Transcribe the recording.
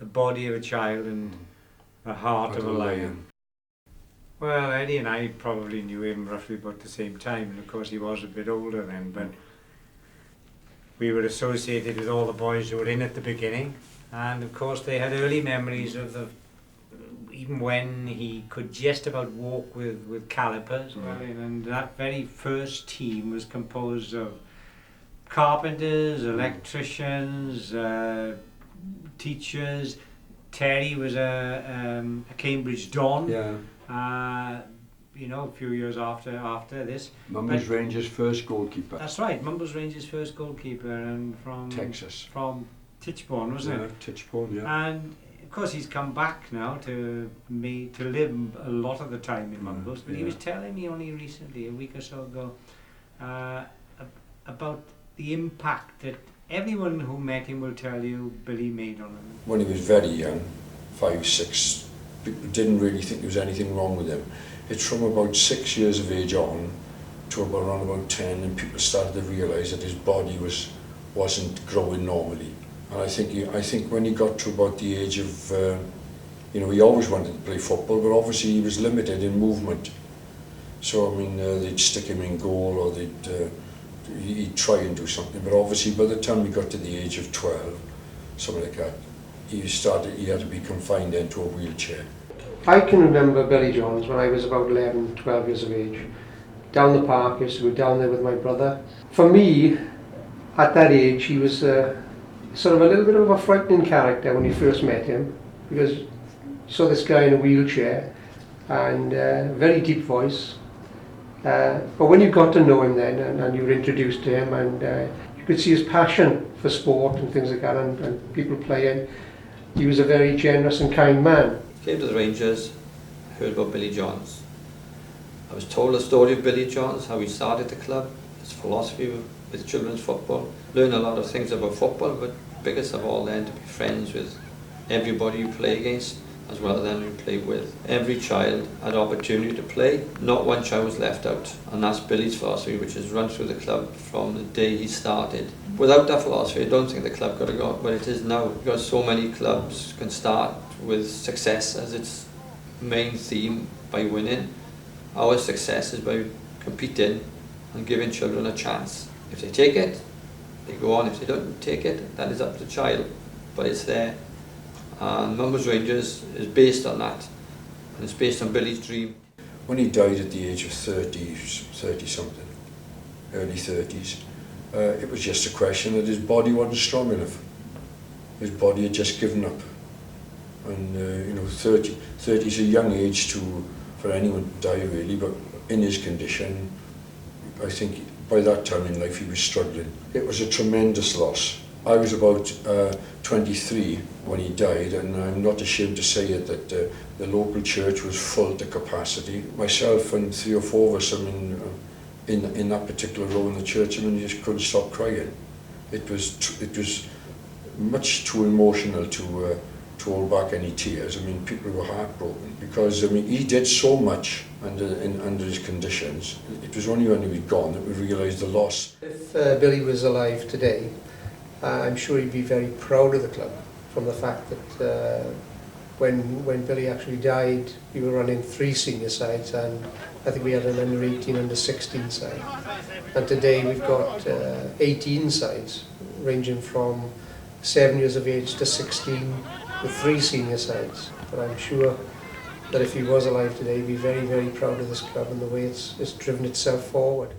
the body of a child and the heart of a lion. Well, Eddie and I probably knew him roughly about the same time, and of course he was a bit older then, but we were associated with all the boys who were in at the beginning, and of course they had early memories of even when he could just about walk with calipers. And that very first team was composed of carpenters, electricians, teachers. Terry was a Cambridge Don. You know, a few years after this. Mumbles Rangers' first goalkeeper. That's right, Mumbles Rangers' first goalkeeper, and from Texas. From Tichborne, wasn't it? Tichborne, yeah. And of course he's come back now to live a lot of the time in Mumbles, but he was telling me only recently, a week or so ago, about the impact that everyone who met him will tell you Billy made on him. When he was very young, 5, 6, people didn't really think there was anything wrong with him. It's from about 6 years of age on to around about 10, and people started to realise that his body wasn't growing normally. And I think when he got to about the age of, you know, he always wanted to play football, but obviously he was limited in movement. So I mean, they'd stick him in goal, or he'd try and do something. But obviously, by the time he got to the age of 12, something like that, he had to be confined into a wheelchair. I can remember Billy Jones when I was about 11, 12 years of age. Down the park, I used to go down there with my brother. For me, at that age, he was sort of a little bit of a frightening character when you first met him, because you saw this guy in a wheelchair and very deep voice. But when you got to know him then, and you were introduced to him, and you could see his passion for sport and things like that, and people playing, he was a very generous and kind man. Came to the Rangers, heard about Billy Jones. I was told the story of Billy Jones, how he started the club, his philosophy with children's football. Learned a lot of things about football, but biggest of all then to be friends with everybody you play against, as well as them you play with. Every child had opportunity to play, not one child was left out, and that's Billy's philosophy, which has run through the club from the day he started. Without that philosophy, I don't think the club could have got where it is now, because so many clubs can start with success as its main theme by winning. Our success is by competing and giving children a chance. If they take it, they go on. If they don't take it, that is up to the child, but it's there. And Mumbles Rangers is based on that, and it's based on Billy's dream. When he died at the age of 30 something, early 30s, it was just a question that his body wasn't strong enough. His body had just given up. And you know, 30 is a young age for anyone to die really, but in his condition, I think by that time in life he was struggling. It was a tremendous loss. I was about 23 when he died, and I'm not ashamed to say it that the local church was full to capacity. Myself and 3 or 4 of us, I mean, in that particular row in the church, I mean, you just couldn't stop crying. It was much too emotional to hold back any tears. I mean, people were heartbroken because, I mean, he did so much under his conditions. It was only when he was gone that we realised the loss. If Billy was alive today, I'm sure he'd be very proud of the club, from the fact that when Billy actually died, we were running 3 senior sides, and I think we had an under 18, under 16 side. And today we've got 18 sides, ranging from 7 years of age to 16, with 3 senior sides. But I'm sure that if he was alive today, he'd be very, very proud of this club and the way it's driven itself forward.